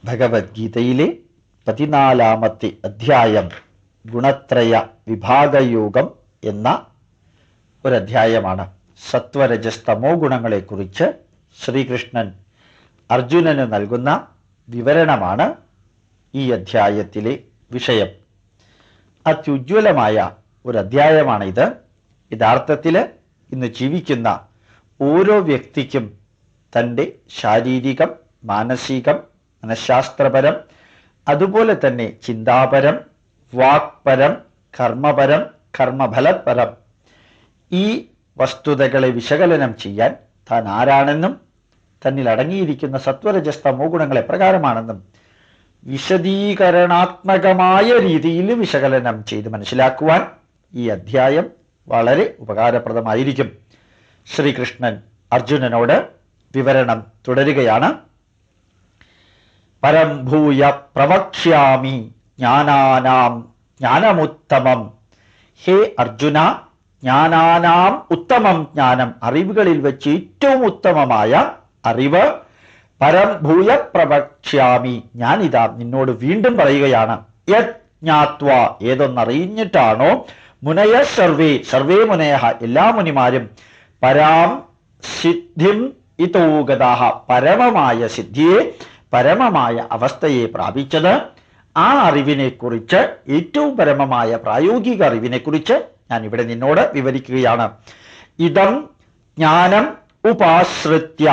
ഭഗവത്ഗീതയിലെ 14-ാമത്തെ അധ്യായം ഗുണത്രയ വിഭാഗയോഗം എന്ന ഒരധ്യായമാണ്. സത്വരജസ്തമോ ഗുണങ്ങളെക്കുറിച്ച് ശ്രീകൃഷ്ണൻ അർജുനന് നൽകുന്ന വിവരണമാണ് ഈ അധ്യായത്തിലെ വിഷയം. അത്യുജ്വലമായ ഒരു അധ്യായമാണിത്. യഥാർത്ഥത്തിൽ ഇന്ന് ജീവിക്കുന്ന ഓരോ വ്യക്തിക്കും തൻ്റെ ശാരീരികം, മാനസികം, മനഃശാസ്ത്രപരം, അതുപോലെ തന്നെ ചിന്താപരം, വാക്പരം, കർമ്മപരം, കർമ്മഫലപരം ഈ വസ്തുതകളെ വിശകലനം ചെയ്യാൻ താൻ ആരാണെന്നും തന്നിൽ അടങ്ങിയിരിക്കുന്ന സത്വരജസ്തമോ ഗുണങ്ങൾ എപ്രകാരമാണെന്നും വിശദീകരണാത്മകമായ രീതിയിൽ വിശകലനം ചെയ്ത് മനസ്സിലാക്കുവാൻ ഈ അധ്യായം വളരെ ഉപകാരപ്രദമായിരിക്കും. ശ്രീകൃഷ്ണൻ അർജുനനോട് വിവരണം തുടരുകയാണ്. പരം ഭൂയ പ്രവക്ഷ്യാമി ജ്ഞാനാനാം ജ്ഞാനമുത്തമം. ഹേ അർജുന, ജ്ഞാനാനാം ഉത്തമം ജ്ഞാനം, അറിവുകളിൽ വെച്ച് ഏറ്റവും ഉത്തമമായ അറിവ് പരം ഭൂയ പ്രവക്ഷ്യാമി, ഞാനിതാ നിന്നോട് വീണ്ടും പറയുകയാണ്. യത് ജ്ഞാത്വ, ഏതൊന്നറിഞ്ഞിട്ടാണോ മുനയ സർവേ, സർവേ മുനയ എല്ലാ മുനിമാരും പരാം സിദ്ധിം ഇതോഗതാഹ, പരമമായ സിദ്ധിയെ, പരമമായ അവസ്ഥയെ പ്രാപിച്ചത്. ആ അറിവിനെ കുറിച്ച്, ഏറ്റവും പരമമായ പ്രായോഗിക അറിവിനെ കുറിച്ച് ഞാൻ ഇവിടെ നിന്നോട് വിവരിക്കുകയാണ്. ഇതം ജ്ഞാനം ഉപാശ്രിത്യ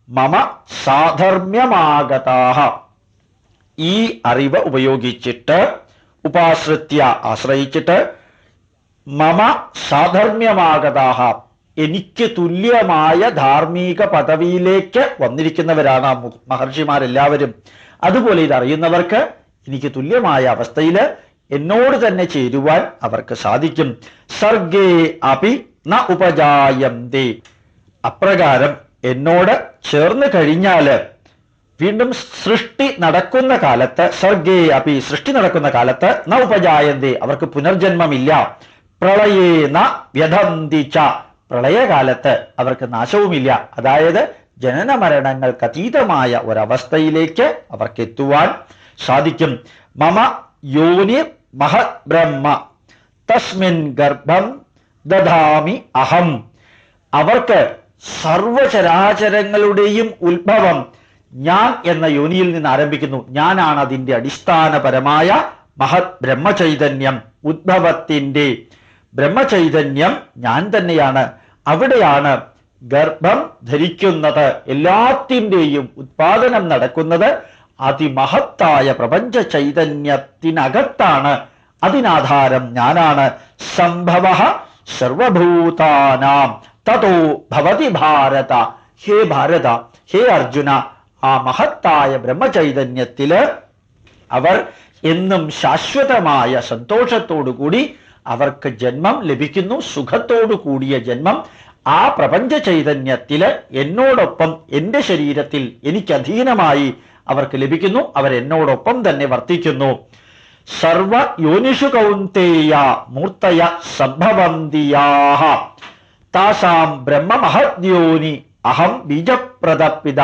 മമ സാധർമ്യമാഗതാഹ, ഈ അറിവ് ഉപയോഗിച്ചിട്ട്, ഉപാശ്രിത്യ ആശ്രയിച്ചിട്ട്, മമ സാധർമ്യമാഗതാഹ എനിക്ക് തുല്യമായ ധാർമ്മിക പദവിയിലേക്ക് വന്നിരിക്കുന്നവരാണ് മഹർഷിമാരെല്ലാവരും. അതുപോലെ ഇതറിയുന്നവർക്ക് എനിക്ക് തുല്യമായ അവസ്ഥയിൽ എന്നോട് തന്നെ ചേരുവാൻ അവർക്ക് സാധിക്കും. സർഗേ അപി ന ഉപജായന്തേ, അപ്രകാരം എന്നോട് ചേർന്ന് കഴിഞ്ഞാല് വീണ്ടും സൃഷ്ടി നടക്കുന്ന കാലത്ത്, സർഗേ അപി സൃഷ്ടി നടക്കുന്ന കാലത്ത്, ന ഉപജായന്തേ അവർക്ക് പുനർജന്മമില്ല. പ്രളയേന വ്യഥന്തിച്ച, പ്രളയകാലത്ത് അവർക്ക് നാശവുമില്ല. അതായത് ജനന മരണങ്ങൾക്ക് അതീതമായ ഒരവസ്ഥയിലേക്ക് അവർക്ക് എത്തുവാൻ സാധിക്കും. മമ യോനി മഹത് ബ്രഹ്മ തസ്മിൻ ഗർഭം ദധാമി അഹം, അവർക്ക് സർവചരാചരങ്ങളുടെയും ഉത്ഭവം ഞാൻ എന്ന യോനിയിൽ നിന്ന് ആരംഭിക്കുന്നു. ഞാനാണ് അതിൻ്റെ അടിസ്ഥാനപരമായ മഹത് ബ്രഹ്മചൈതന്യം. ഉദ്ഭവത്തിൻ്റെ ബ്രഹ്മചൈതന്യം ഞാൻ തന്നെയാണ്. അവിടെയാണ് ഗർഭം ധരിക്കുന്നത്, എല്ലാത്തിൻ്റെയും ഉത്പാദനം നടക്കുന്നത് അതിമഹത്തായ പ്രപഞ്ച ചൈതന്യത്തിനകത്താണ്. അതിനാധാരം ഞാനാണ്. സംഭവ സർവഭൂതാനാം തതോ ഭവതി ഭാരത, ഹേ ഭാരത, ഹേ അർജുന, ആ മഹത്തായ ബ്രഹ്മചൈതന്യത്തില് അവർ എന്നും ശാശ്വതമായ സന്തോഷത്തോടുകൂടി അവർക്ക് ജന്മം ലഭിക്കുന്നു. സുഖത്തോടു കൂടിയ ജന്മം ആ പ്രപഞ്ച ചൈതന്യത്തില് എന്നോടൊപ്പം എൻ്റെ ശരീരത്തിൽ എനിക്കധീനമായി അവർക്ക് ലഭിക്കുന്നു. അവരെന്നോടൊപ്പം തന്നെ വർത്തിക്കുന്നു. സർവ യോനിഷു കൗന്തേയ മൂർത്തയ സംഭവന്തിയാഹ താസാം ബ്രഹ്മ മഹദ്യോനി അഹം ബീജപ്രദപിത.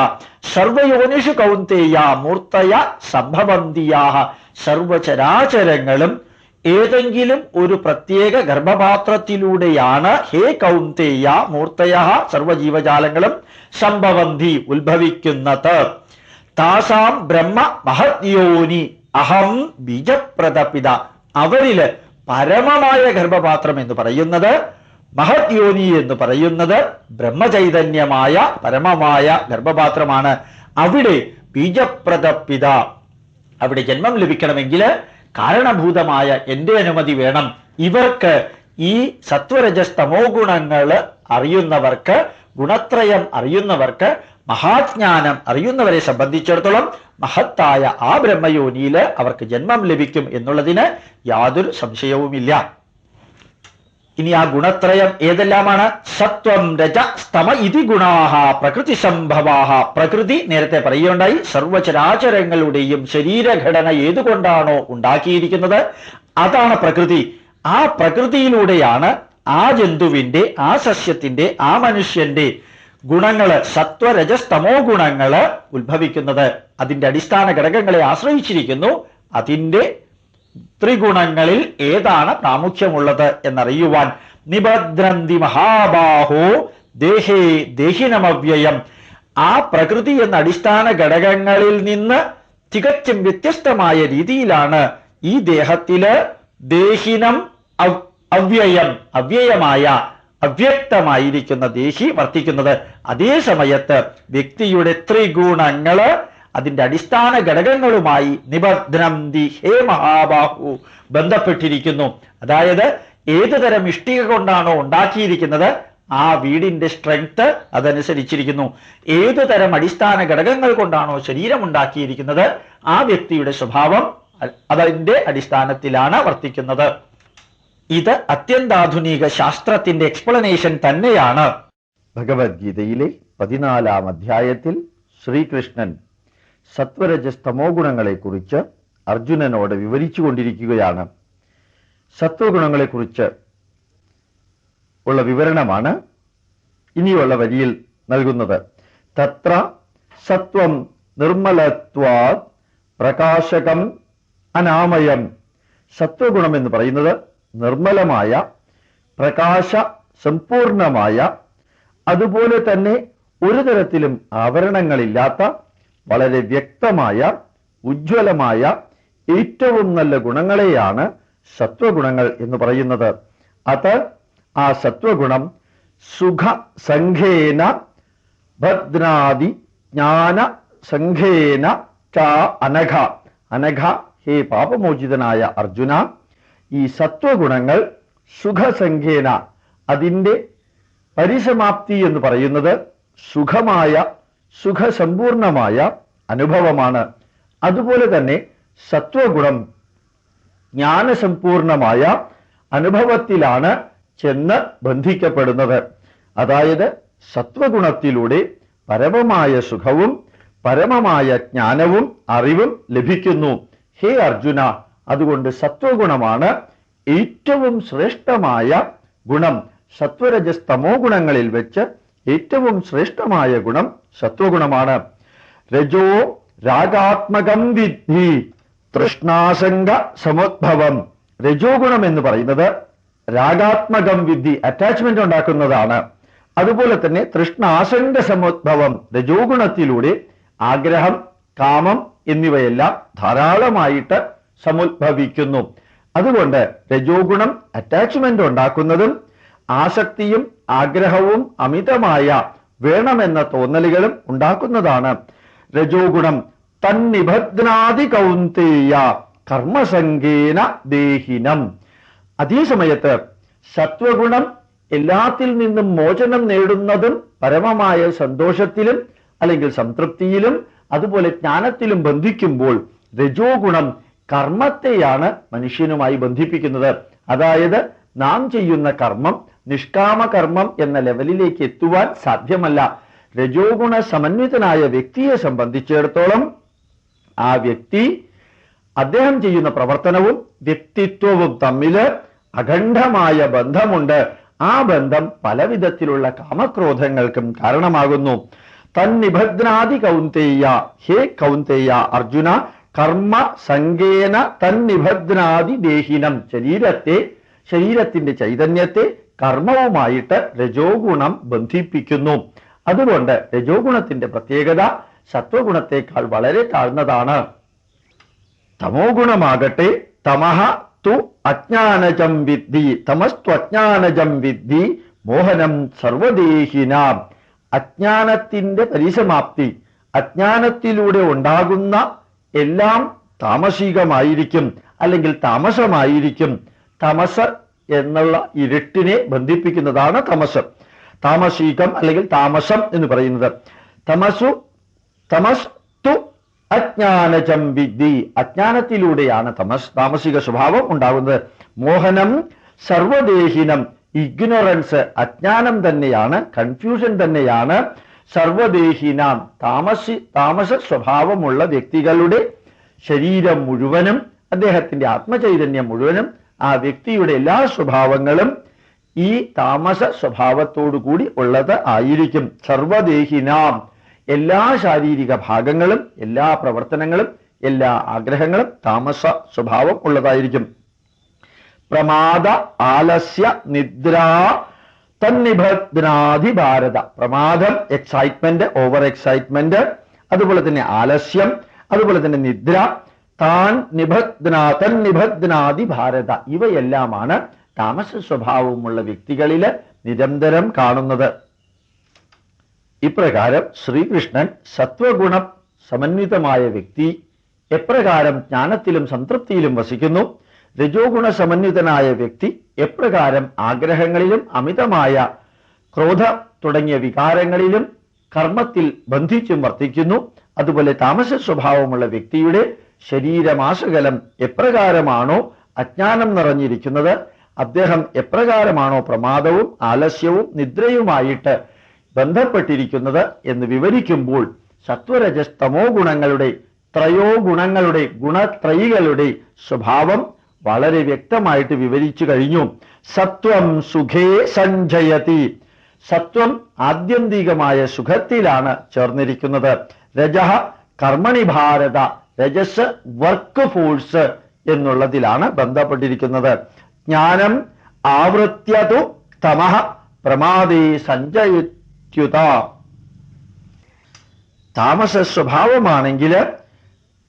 സർവയോനിഷു കൗന്തേയ മൂർത്തയ സംഭവന്തിയാഹ, സർവചരാചരങ്ങളും ഏതെങ്കിലും ഒരു പ്രത്യേക ഗർഭപാത്രത്തിലൂടെയാണ്, ഹേ കൗന്തേയ മൂർത്തയ, സർവജീവജാലങ്ങളും സംഭവന്തി ഉത്ഭവിക്കുന്നത്. താസാം ബ്രഹ്മ മഹദ്യോനി അഹം ബീജപ്രദപിത, അവരില് പരമമായ ഗർഭപാത്രം എന്ന് പറയുന്നത്, മഹദ്യോനി എന്ന് പറയുന്നത് ബ്രഹ്മചൈതന്യമായ പരമമായ ഗർഭപാത്രമാണ്. അവിടെ ബീജപ്രദപിത, അവിടെ ജന്മം ലഭിക്കണമെങ്കിൽ കാരണഭൂതമായ എൻ്റെ അനുമതി വേണം. ഇവർക്ക് ഈ സത്വരജസ്തമോ ഗുണങ്ങൾ അറിയുന്നവർക്ക്, ഗുണത്രയം അറിയുന്നവർക്ക്, മഹാജ്ഞാനം അറിയുന്നവരെ സംബന്ധിച്ചിടത്തോളം മഹത്തായ ആ ബ്രഹ്മയോനിയിൽ അവർക്ക് ജന്മം ലഭിക്കും എന്നുള്ളതിന് യാതൊരു സംശയവുമില്ല. ഇനി ആ ഗുണത്രയം ഏതെല്ലാമാണ്? സത്വം രജ സ്തമ ഇതി ഗുണാഹ പ്രകൃതി സംഭവാഹ. പ്രകൃതി നേരത്തെ പറയുകയുണ്ടായി, സർവചരാചരങ്ങളുടെയും ശരീരഘടന ഏതുകൊണ്ടാണോ ഉണ്ടാക്കിയിരിക്കുന്നത് അതാണ് പ്രകൃതി. ആ പ്രകൃതിയിലൂടെയാണ് ആ ജന്തുവിൻ്റെ, ആ സസ്യത്തിൻ്റെ, ആ മനുഷ്യന്റെ ഗുണങ്ങള്, സത്വരജസ്തമോ ഗുണങ്ങള് ഉത്ഭവിക്കുന്നത് അതിന്റെ അടിസ്ഥാന ഘടകങ്ങളെ ആശ്രയിച്ചിരിക്കുന്നു. അതിന്റെ ത്രിഗുണങ്ങളിൽ ഏതാണ് പ്രാമുഖ്യമുള്ളത് എന്നറിയുവാൻ നിബദ്രന്തി മഹാബാഹോ ദേഹേ ദേഹിനമവ്യയം, ആ പ്രകൃതി എന്ന അടിസ്ഥാന ഘടകങ്ങളിൽ നിന്ന് തികച്ചും വ്യത്യസ്തമായ രീതിയിലാണ് ഈ ദേഹത്തില് ദേഹിനം അവ്യയം, അവ്യയമായ അവ്യക്തമായിരിക്കുന്ന ദേഹി വർത്തിക്കുന്നത്. അതേ സമയത്ത് വ്യക്തിയുടെ ത്രിഗുണങ്ങള് അതിന്റെ അടിസ്ഥാന ഘടകങ്ങളുമായി നിബദ്ധ്നന്തി ഹേ മഹാബാഹു ബന്ധപ്പെട്ടിരിക്കുന്നു. അതായത് ഏതു തരം ഇഷ്ടിക കൊണ്ടാണോ ഉണ്ടാക്കിയിരിക്കുന്നത് ആ വീടിന്റെ സ്ട്രെങ്ത് അതനുസരിച്ചിരിക്കുന്നു. ഏതു തരം അടിസ്ഥാന ഘടകങ്ങൾ കൊണ്ടാണോ ശരീരം ഉണ്ടാക്കിയിരിക്കുന്നത് ആ വ്യക്തിയുടെ സ്വഭാവം അതിന്റെ അടിസ്ഥാനത്തിലാണ് വർത്തിക്കുന്നത്. ഇത് അത്യന്താധുനിക ശാസ്ത്രത്തിന്റെ എക്സ്പ്ലനേഷൻ തന്നെയാണ്. ഭഗവത്ഗീതയിലെ 14-ാം അധ്യായത്തിൽ ശ്രീകൃഷ്ണൻ സത്വരജസ്തമോ ഗുണങ്ങളെക്കുറിച്ച് അർജുനനോട് വിവരിച്ചു കൊണ്ടിരിക്കുകയാണ്. സത്വഗുണങ്ങളെക്കുറിച്ച് ഉള്ള വിവരണമാണ് ഇനിയുള്ള വരിയിൽ നൽകുന്നത്. തത്ര സത്വം നിർമ്മലത്വാത് പ്രകാശകം അനാമയം. സത്വഗുണം എന്ന് പറയുന്നത് നിർമ്മലമായ, പ്രകാശ സമ്പൂർണമായ, അതുപോലെ തന്നെ ഒരു തരത്തിലും ആവരണങ്ങളില്ലാത്ത, വളരെ വ്യക്തമായ, ഉജ്ജ്വലമായ ഏറ്റവും നല്ല ഗുണങ്ങളെയാണ് സത്വഗുണങ്ങൾ എന്ന് പറയുന്നത്. അത് ആ സത്വഗുണം സുഖസംഘേന ഭദ്രാദി ജ്ഞാന സംഘേന ച അനഘ. അനഘ, ഹേ പാപമോചിതനായ അർജുന, ഈ സത്വഗുണങ്ങൾ സുഖസംഖ്യേന, അതിൻ്റെ പരിസമാപ്തി എന്ന് പറയുന്നത് സുഖമായ, സുഖസമ്പൂർണമായ അനുഭവമാണ്. അതുപോലെ തന്നെ സത്വഗുണം ജ്ഞാനസമ്പൂർണമായ അനുഭവത്തിലാണ് ചെന്ന് ബന്ധിക്കപ്പെടുന്നത്. അതായത് സത്വഗുണത്തിലൂടെ പരമമായ സുഖവും പരമമായ ജ്ഞാനവും അറിവും ലഭിക്കുന്നു. ഹേ അർജുന, അതുകൊണ്ട് സത്വഗുണമാണ് ഏറ്റവും ശ്രേഷ്ഠമായ ഗുണം. സത്വരജസ്തമോ ഗുണങ്ങളിൽ വെച്ച് ഏറ്റവും ശ്രേഷ്ഠമായ ഗുണം സത്വഗുണമാണ്. രജോ രാഗാത്മകം വിദ്ധി തൃഷ്ണാസംഗ സമുദ്ഭവം. രജോ ഗുണം എന്ന് പറയുന്നത് രാഗാത്മകം വിദ്ധി, അറ്റാച്ച്മെന്റ് ഉണ്ടാക്കുന്നതാണ്. അതുപോലെ തന്നെ തൃഷ്ണാസംഗ സമുദ്ഭവം, രജോ ഗുണത്തിലൂടെ ആഗ്രഹം, കാമം എന്നിവയെല്ലാം ധാരാളമായിട്ട് സമുദ്ഭവിക്കുന്നു. അതുകൊണ്ട് രജോ ഗുണം അറ്റാച്ച്മെന്റ് ഉണ്ടാക്കുന്നതും ആസക്തിയും ആഗ്രഹവും അമിതമായ വേണമെന്ന തോന്നലുകളും ഉണ്ടാക്കുന്നതാണ്. രജോ ഗുണം തന്നിബധ്നാദി കൗന്തേയ കർമ്മസംഗേന ദേഹിനം. അതേസമയത്ത് സത്വഗുണം എല്ലാത്തിൽ നിന്നും മോചനം നേടുന്നതും പരമമായ സന്തോഷത്തിലും അല്ലെങ്കിൽ സംതൃപ്തിയിലും അതുപോലെ ജ്ഞാനത്തിലും ബന്ധിക്കുമ്പോൾ രജോ ഗുണം കർമ്മത്തെയാണ് മനുഷ്യനുമായി ബന്ധിപ്പിക്കുന്നത്. അതായത് നാം ചെയ്യുന്ന കർമ്മം നിഷ്കാമ കർമ്മം എന്ന ലെവലിലേക്ക് എത്തുവാൻ സാധ്യമല്ല. രജോ ഗുണ സമന്വിതനായ വ്യക്തിയെ സംബന്ധിച്ചിടത്തോളം ആ വ്യക്തി അദ്ദേഹം ചെയ്യുന്ന പ്രവർത്തനവും വ്യക്തിത്വവും തമ്മിൽ അഖണ്ഡമായ ബന്ധമുണ്ട്. ആ ബന്ധം പലവിധത്തിലുള്ള കാമക്രോധങ്ങൾക്കും കാരണമാകുന്നു. തന്നിബധ്നാദി കൗന്തേയ, ഹേ കൗന്തേയ അർജുന, കർമ്മ സംഗേന തന്നിബധ്നാദി ദേഹിനം. ശരീരത്തിന്റെ ചൈതന്യത്തെ കർമ്മവുമായിട്ട് രജോ ഗുണം ബന്ധിപ്പിക്കുന്നു. അതുകൊണ്ട് രജോ ഗുണത്തിന്റെ പ്രത്യേകത സത്വഗുണത്തെക്കാൾ വളരെ താഴ്ന്നതാണ്. തമോ ഗുണമാകട്ടെ തമഹ തു അജ്ഞാനജം വിദ്ധി, തമസ്ത്വജ്ഞാനജം വിദ്ധി മോഹനം സർവദേഹിനാം. അജ്ഞാനത്തിന്റെ പരിസമാപ്തി, അജ്ഞാനത്തിലൂടെ ഉണ്ടാകുന്ന എല്ലാം താമസികമായിരിക്കും അല്ലെങ്കിൽ താമസമായിരിക്കും. തമസ് എന്നുള്ള ഇരുട്ടിനെ ബന്ധിപ്പിക്കുന്നതാണ് തമസ്. താമസികം അല്ലെങ്കിൽ താമസം എന്ന് പറയുന്നത്. തമസ് തു അജ്ഞാനജം വിദ്ധി, അജ്ഞാനത്തിലൂടെയാണ് താമസിക സ്വഭാവം ഉണ്ടാകുന്നത്. മോഹനം സർവദേഹിനം, ഇഗ്നോറൻസ് അജ്ഞാനം തന്നെയാണ്, കൺഫ്യൂഷൻ തന്നെയാണ് സർവദേഹിനാം താമസ സ്വഭാവമുള്ള വ്യക്തികളുടെ ശരീരം മുഴുവനും, അദ്ദേഹത്തിന്റെ ആത്മചൈതന്യം മുഴുവനും, ആ വ്യക്തിയുടെ എല്ലാ സ്വഭാവങ്ങളും ഈ താമസ സ്വഭാവത്തോടു കൂടി ഉള്ളത് ആയിരിക്കും. സർവദേഹിനാം, എല്ലാ ശാരീരിക ഭാഗങ്ങളും എല്ലാ പ്രവർത്തനങ്ങളും എല്ലാ ആഗ്രഹങ്ങളും താമസ സ്വഭാവം ഉള്ളതായിരിക്കും. പ്രമാദ ആലസ്യ നിദ്ര തന്നിബധ്നാധി ഭാരത. പ്രമാദം, എക്സൈറ്റ്മെന്റ്, ഓവർ എക്സൈറ്റ്മെന്റ്, അതുപോലെ തന്നെ ആലസ്യം, അതുപോലെ തന്നെ നിദ്ര, തന്നിബധ്നാധി ഭാരത, ഇവയെല്ലാമാണ് താമസ സ്വഭാവമുള്ള വ്യക്തികളില് നിരന്തരം കാണുന്നത്. ഇപ്രകാരം ശ്രീകൃഷ്ണൻ സത്വഗുണ സമന്വിതമായ വ്യക്തി എപ്രകാരം ജ്ഞാനത്തിലും സംതൃപ്തിയിലും വസിക്കുന്നു, രജോഗുണ സമന്വിതനായ വ്യക്തി എപ്രകാരം ആഗ്രഹങ്ങളിലും അമിതമായ ക്രോധ തുടങ്ങിയ വികാരങ്ങളിലും കർമ്മത്തിൽ ബന്ധിച്ചും വർത്തിക്കുന്നു, അതുപോലെ താമസ സ്വഭാവമുള്ള വ്യക്തിയുടെ ശരീരമാസകലം എപ്രകാരമാണോ അജ്ഞാനം നിറഞ്ഞിരിക്കുന്നത്, അദ്ദേഹം എപ്രകാരമാണോ പ്രമാദവും ആലസ്യവും നിദ്രയുമായിട്ട് ബന്ധപ്പെട്ടിരിക്കുന്നത് എന്ന് വിവരിക്കുമ്പോൾ സത്വരജസ് തമോ ഗുണങ്ങളുടെ ത്രയോഗുണങ്ങളുടെ ഗുണത്രയികളുടെ സ്വഭാവം വളരെ വ്യക്തമായിട്ട് വിവരിച്ചു കഴിഞ്ഞു. സത്വം സുഖേ സഞ്ജയതി, സത്വം ആത്യന്തികമായ സുഖത്തിലാണ് ചേർന്നിരിക്കുന്നത്. രജഃ കർമ്മണി ഭാരത, രജസ് വർക്ക് ഫോഴ്സ് എന്നുള്ളതിലാണ് ബന്ധപ്പെട്ടിരിക്കുന്നത്. ജ്ഞാനം ആവൃത്യതു തമഃ പ്രമാദേ സഞ്ജയുത്യുത. താമസ സ്വഭാവമാണെങ്കിൽ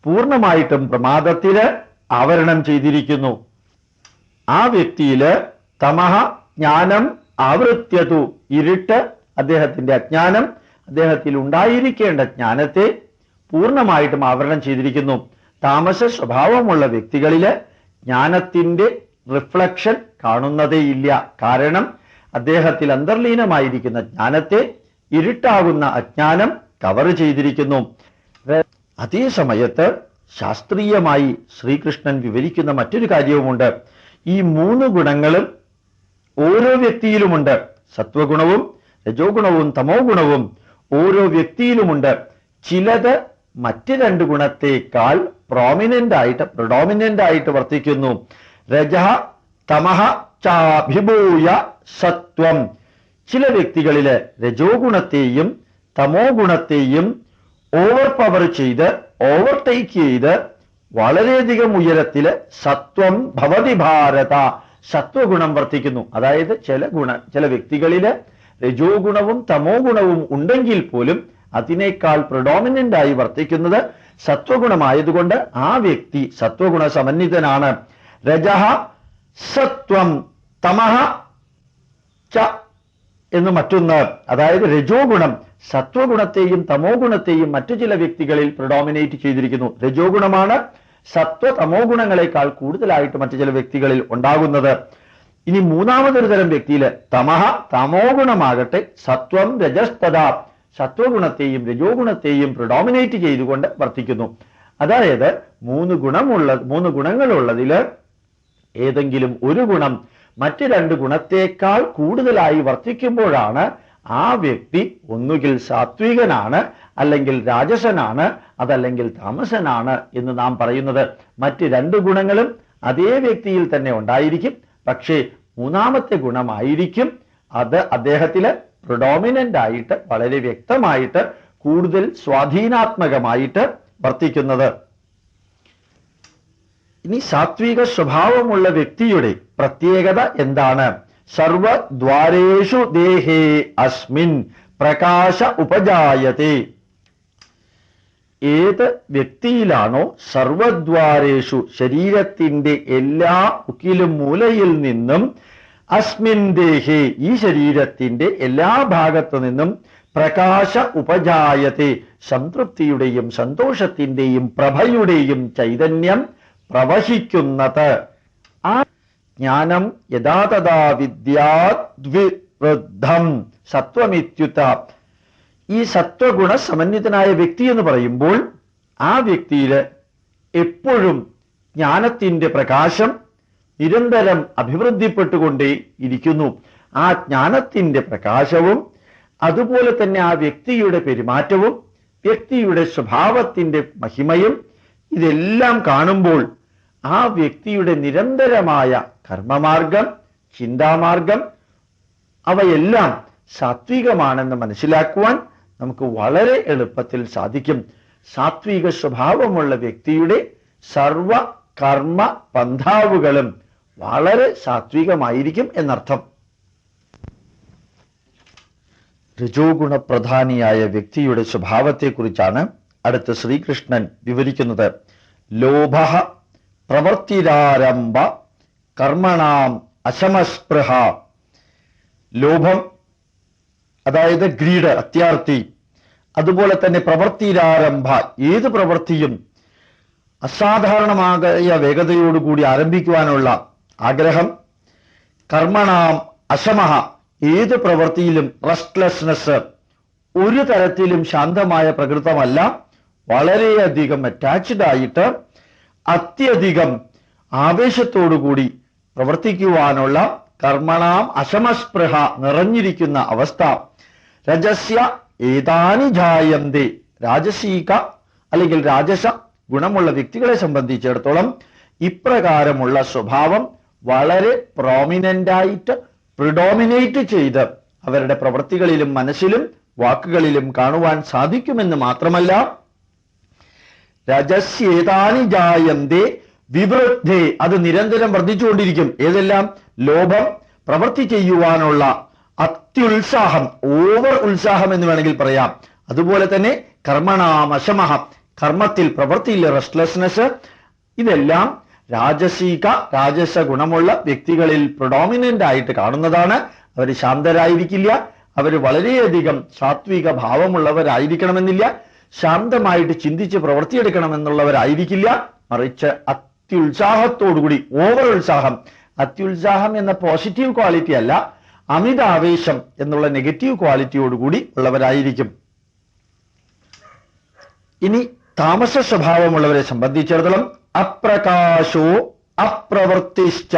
പൂർണ്ണമായിട്ടും പ്രമാദത്തില് ആവരണം ചെയ്തിരിക്കുന്നു. ആ വ്യക്തിയില് തമഃ ജ്ഞാനം ആവൃത്യതു, ഇരുട്ട്, അദ്ദേഹത്തിന്റെ അജ്ഞാനം, അദ്ദേഹത്തിൽ ഉണ്ടായിരിക്കേണ്ട ജ്ഞാനത്തെ പൂർണ്ണമായിട്ടും ആവരണം ചെയ്തിരിക്കുന്നു. താമസ സ്വഭാവമുള്ള വ്യക്തികളില് ജ്ഞാനത്തിന്റെ റിഫ്ലക്ഷൻ കാണുന്നതേയില്ല. കാരണം അദ്ദേഹത്തിൽ അന്തർലീനമായിരിക്കുന്ന ജ്ഞാനത്തെ ഇരുട്ടാകുന്ന അജ്ഞാനം കവർ ചെയ്തിരിക്കുന്നു. അതേ സമയത്ത് ശാസ്ത്രീയമായി ശ്രീകൃഷ്ണൻ വിവരിക്കുന്ന മറ്റൊരു കാര്യവുമുണ്ട്. ഈ മൂന്ന് ഗുണങ്ങളും ഓരോ വ്യക്തിയിലുമുണ്ട്. സത്വഗുണവും രജോഗുണവും തമോ ഗുണവും ഓരോ വ്യക്തിയിലുമുണ്ട്. ചിലത് മറ്റ് രണ്ട് ഗുണത്തേക്കാൾ പ്രൊഡോമിനന്റ് ആയിട്ട് വർത്തിക്കുന്നു. രജഃ തമഃ ചാഭിഭൂയ സത്വം. ചില വ്യക്തികളില് രജോ ഗുണത്തെയും തമോ ഗുണത്തെയും ഓവർ പവർ ചെയ്ത് ഓവർടേക്ക് ചെയ്ത് വളരെയധികം ഉയരത്തില് സത്വം ഭവതി ഭാരത, സത്വഗുണം വർത്തിക്കുന്നു. അതായത് ചില വ്യക്തികളില് രജോ ഗുണവും തമോ ഗുണവും ഉണ്ടെങ്കിൽ പോലും അതിനേക്കാൾ പ്രൊഡോമിനന്റ് ആയി വർത്തിക്കുന്നത് സത്വഗുണമായതുകൊണ്ട് ആ വ്യക്തി സത്വഗുണ സമന്വിതനാണ്. രജഃ സത്വം തമഃ ച എന്ന് മറ്റൊന്ന്, അതായത് രജോ ഗുണം സത്വഗുണത്തെയും തമോ ഗുണത്തെയും മറ്റു ചില വ്യക്തികളിൽ പ്രൊഡോമിനേറ്റ് ചെയ്തിരിക്കുന്നു. രജോ ഗുണമാണ് സത്വ തമോ ഗുണങ്ങളെക്കാൾ കൂടുതലായിട്ട് മറ്റു ചില വ്യക്തികളിൽ ഉണ്ടാകുന്നത്. ഇനി മൂന്നാമതൊരു തരം വ്യക്തിയില് തമഃ തമോ ഗുണമാകട്ടെ സത്വം രജസ്തത, സത്വഗുണത്തെയും രജോ ഗുണത്തെയും പ്രൊഡോമിനേറ്റ് ചെയ്തുകൊണ്ട് വർത്തിക്കുന്നു. അതായത് മൂന്ന് ഗുണങ്ങളുള്ളതില് ഏതെങ്കിലും ഒരു ഗുണം മറ്റ് രണ്ട് ഗുണത്തേക്കാൾ കൂടുതലായി വർത്തിക്കുമ്പോഴാണ് ആ വ്യക്തി ഒന്നുകിൽ സാത്വികനാണ്, അല്ലെങ്കിൽ രാജസനാണ്, അതല്ലെങ്കിൽ താമസനാണ് എന്ന് നാം പറയുന്നത്. മറ്റ് രണ്ട് ഗുണങ്ങളും അതേ വ്യക്തിയിൽ തന്നെ ഉണ്ടായിരിക്കും. പക്ഷേ മൂന്നാമത്തെ ഗുണമായിരിക്കും അത് അദ്ദേഹത്തില് പ്രൊഡോമിനന്റ് ആയിട്ട് വളരെ വ്യക്തമായിട്ട് കൂടുതൽ സ്വാധീനാത്മകമായിട്ട് വർത്തിക്കുന്നത്. ഇനി സാത്വിക സ്വഭാവമുള്ള വ്യക്തിയുടെ പ്രത്യേകത എന്താണ്? സർവദ്വാരേഷു ദേഹേ അസ്മിൻ പ്രകാശ ഉപജായത്തെ. ഏത് വ്യക്തിയിലാണോ സർവദ്വാരേഷു ശരീരത്തിന്റെ എല്ലാ ഉക്കിലും മൂലയിൽ നിന്നും അസ്മിൻ ദേഹേ ഈ ശരീരത്തിന്റെ എല്ലാ ഭാഗത്തു നിന്നും പ്രകാശ ഉപജായത്തെ സംതൃപ്തിയുടെയും സന്തോഷത്തിന്റെയും പ്രഭയുടെയും ചൈതന്യം പ്രവഹിക്കുന്നത്, ആ ജ്ഞാനം യഥാ തഥാ വിദ്യാദ്വിവൃദ്ധം സത്വമിത്യുത. ഈ സത്വഗുണ സമന്വിതനായ വ്യക്തി എന്ന് പറയുമ്പോൾ ആ വ്യക്തിയില് എപ്പോഴും ജ്ഞാനത്തിന്റെ പ്രകാശം നിരന്തരം അഭിവൃദ്ധിപ്പെട്ടുകൊണ്ടേ ഇരിക്കുന്നു. ആ ജ്ഞാനത്തിന്റെ പ്രകാശവും അതുപോലെ തന്നെ ആ വ്യക്തിയുടെ പെരുമാറ്റവും വ്യക്തിയുടെ സ്വഭാവത്തിന്റെ മഹിമയും ഇതെല്ലാം കാണുമ്പോൾ ആ വ്യക്തിയുടെ നിരന്തരമായ കർമ്മമാർഗം, ചിന്താമാർഗം അവയെല്ലാം സാത്വികമാണെന്ന് മനസ്സിലാക്കുവാൻ നമുക്ക് വളരെ എളുപ്പത്തിൽ സാധിക്കും. സാത്വിക സ്വഭാവമുള്ള വ്യക്തിയുടെ സർവ കർമ്മ പന്ഥാവുകളും വളരെ സാത്വികമായിരിക്കും എന്നർത്ഥം. രജോ ഗുണപ്രധാനിയായ വ്യക്തിയുടെ സ്വഭാവത്തെക്കുറിച്ചാണ് അടുത്ത ശ്രീകൃഷ്ണൻ വിവരിക്കുന്നത്. ലോഭ പ്രവർത്തിരാരംഭ കർമ്മണാം അശമസ്പൃഹ. ലോഭം, അതായത് ഗ്രീഡ്, അത്യാർത്തി. അതുപോലെ തന്നെ പ്രവർത്തിരാരംഭ, ഏത് പ്രവൃത്തിയും അസാധാരണമായ വേഗതയോടുകൂടി ആരംഭിക്കുവാനുള്ള ആഗ്രഹം. കർമ്മണാം അശമഹ, ഏത് പ്രവൃത്തിയിലും റെസ്റ്റ്ലെസ്നെസ്, ഒരു തരത്തിലും ശാന്തമായ പ്രകൃതമല്ല, വളരെയധികം അറ്റാച്ച്ഡ് ആയിട്ട് അത്യധികം ആവേശത്തോടുകൂടി പ്രവർത്തിക്കുവാനുള്ള കർമ്മണാം അശമസ്പൃഹ, നിറഞ്ഞിരിക്കുന്ന അവസ്ഥ. രജസ്യ ഏതാനി ജായന്തി, രാജസീക അല്ലെങ്കിൽ രാജസ ഗുണമുള്ള വ്യക്തികളെ സംബന്ധിച്ചിടത്തോളം ഇപ്രകാരമുള്ള സ്വഭാവം വളരെ പ്രോമിനന്റായിട്ട് പ്രിഡോമിനേറ്റ് ചെയ്ത് അവരുടെ പ്രവൃത്തികളിലും മനസ്സിലും വാക്കുകളിലും കാണുവാൻ സാധിക്കുമെന്ന് മാത്രമല്ല, രജസ്യേതാനി ജായന്തേ വിവൃദ്ധേ, അത് നിരന്തരം വർദ്ധിച്ചുകൊണ്ടിരിക്കും. ഏതെല്ലാം? ലോഭം, പ്രവൃത്തി ചെയ്യുവാനുള്ള അത്യുത്സാഹം, ഓവർ ഉത്സാഹം എന്ന് വേണമെങ്കിൽ പറയാം. അതുപോലെ തന്നെ കർമ്മണാമശമഹ, കർമ്മത്തിൽ പ്രവൃത്തിയിൽ റെസ്റ്റ്ലെസ്നെസ്. ഇതെല്ലാം രാജസ ഗുണമുള്ള വ്യക്തികളിൽ പ്രൊഡോമിനന്റ് ആയിട്ട് കാണുന്നതാണ്. അവർ ശാന്തരായിരിക്കില്ല, അവർ വളരെയധികം സാത്വിക ഭാവമുള്ളവരായിരിക്കണമെന്നില്ല, ശാന്തമായിട്ട് ചിന്തിച്ച് പ്രവർത്തിയെടുക്കണമെന്നുള്ളവരായിരിക്കില്ല, മറിച്ച് അത്യുത്സാഹത്തോടുകൂടി, ഓവർ ഉത്സാഹം. അത്യുത്സാഹം എന്ന പോസിറ്റീവ് ക്വാളിറ്റി അല്ല, അമിതാവേശം എന്നുള്ള നെഗറ്റീവ് ക്വാളിറ്റിയോടുകൂടി ഉള്ളവരായിരിക്കും. ഇനി താമസ സ്വഭാവമുള്ളവരെ സംബന്ധിച്ചിടത്തോളം അപ്രകാശോ അപ്രവൃത്തിശ്ച